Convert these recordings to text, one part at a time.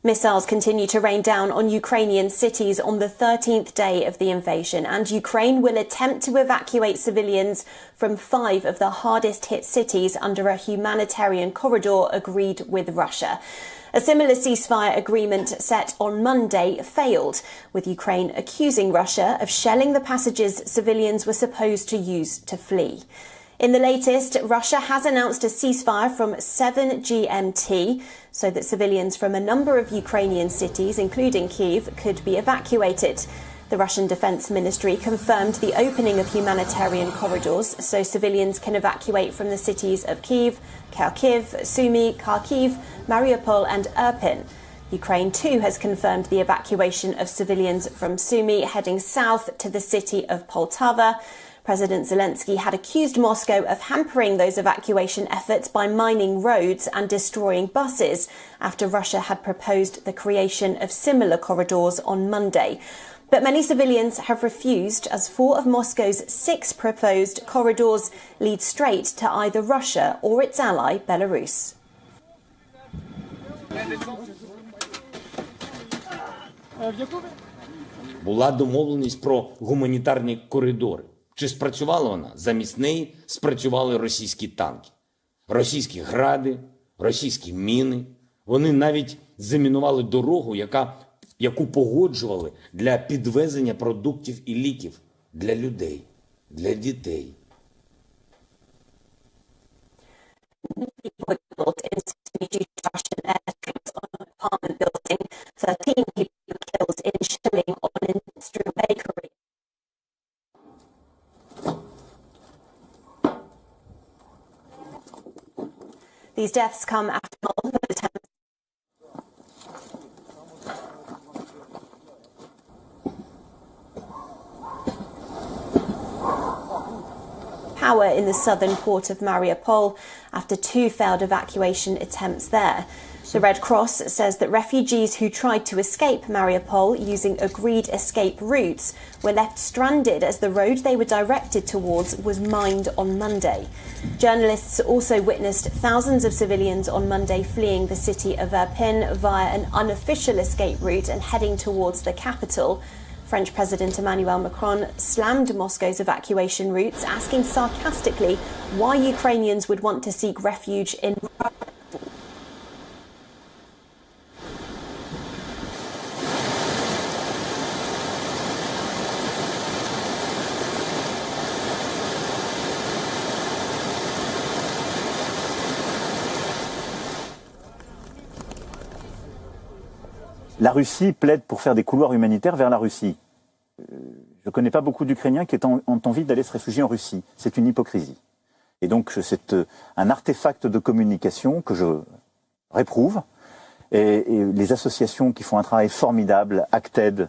Missiles continue to rain down on Ukrainian cities on the 13th day of the invasion, and Ukraine will attempt to evacuate civilians from 5 of the hardest hit cities under a humanitarian corridor agreed with Russia. A similar ceasefire agreement set on Monday failed, with Ukraine accusing Russia of shelling the passages civilians were supposed to use to flee. In the latest, Russia has announced a ceasefire from 7 GMT so that civilians from a number of Ukrainian cities, including Kyiv, could be evacuated. The Russian Defense Ministry confirmed the opening of humanitarian corridors so civilians can evacuate from the cities of Kyiv, Kharkiv, Sumy, Kharkiv, Mariupol and Irpin. Ukraine too has confirmed the evacuation of civilians from Sumy heading south to the city of Poltava. President Zelensky had accused Moscow of hampering those evacuation efforts by mining roads and destroying buses after Russia had proposed the creation of similar corridors on Monday. But many civilians have refused, as 4 of Moscow's 6 proposed corridors lead straight to either Russia or its ally, Belarus. Була домовленість про гуманітарні коридори. Чи спрацювала вона? Замість неї спрацювали російські танки, російські гради, російські міни. Вони навіть замінували дорогу, яку погоджували для підвезення продуктів і ліків для людей, для дітей. These deaths come after multiple attempts. Power in the southern port of Mariupol after 2 failed evacuation attempts there. The Red Cross says that refugees who tried to escape Mariupol using agreed escape routes were left stranded as the road they were directed towards was mined on Monday. Journalists also witnessed thousands of civilians on Monday fleeing the city of Irpin via an unofficial escape route and heading towards the capital. French President Emmanuel Macron slammed Moscow's evacuation routes, asking sarcastically why Ukrainians would want to seek refuge in Russia. La Russie plaide pour faire des couloirs humanitaires vers la Russie. Je ne connais pas beaucoup d'Ukrainiens qui ont envie d'aller se réfugier en Russie. C'est une hypocrisie. Et donc c'est un artefact de communication que je réprouve. Et les associations qui font un travail formidable, Acted,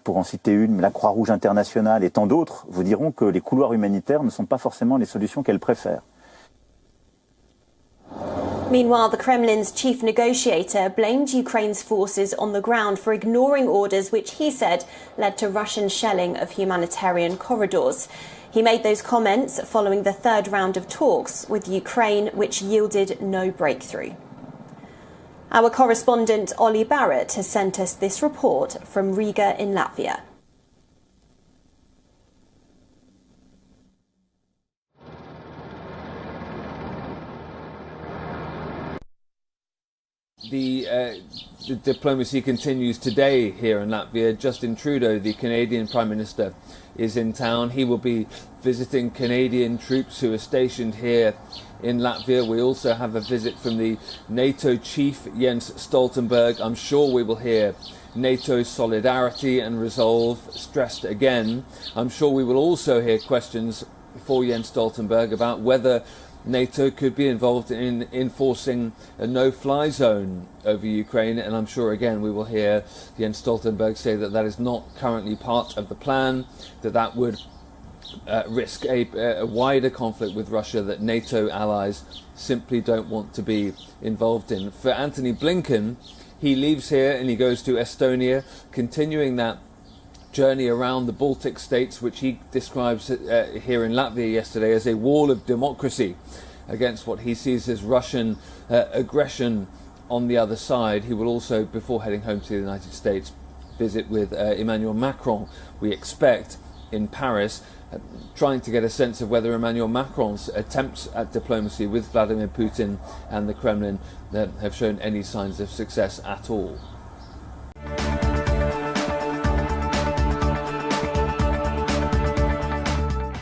pour en citer une, la Croix-Rouge internationale et tant d'autres, vous diront que les couloirs humanitaires ne sont pas forcément les solutions qu'elles préfèrent. Meanwhile, the Kremlin's chief negotiator blamed Ukraine's forces on the ground for ignoring orders which he said led to Russian shelling of humanitarian corridors. He made those comments following the 3rd round of talks with Ukraine, which yielded no breakthrough. Our correspondent Ollie Barrett has sent us this report from Riga in Latvia. The diplomacy continues today here in Latvia. Justin Trudeau, the Canadian Prime Minister, is in town. He will be visiting Canadian troops who are stationed here in Latvia. We also have a visit from the NATO chief, Jens Stoltenberg. I'm sure we will hear NATO's solidarity and resolve stressed again. I'm sure we will also hear questions for Jens Stoltenberg about whether NATO could be involved in enforcing a no-fly zone over Ukraine, and I'm sure again we will hear Jens Stoltenberg say that that is not currently part of the plan, that would risk a wider conflict with Russia that NATO allies simply don't want to be involved in. For Antony Blinken, he leaves here and he goes to Estonia, continuing that journey around the Baltic states, which he describes here in Latvia yesterday as a wall of democracy against what he sees as Russian aggression on the other side, he will also, before heading home to the United States, visit with Emmanuel Macron, we expect, in Paris, trying to get a sense of whether Emmanuel Macron's attempts at diplomacy with Vladimir Putin and the Kremlin have shown any signs of success at all.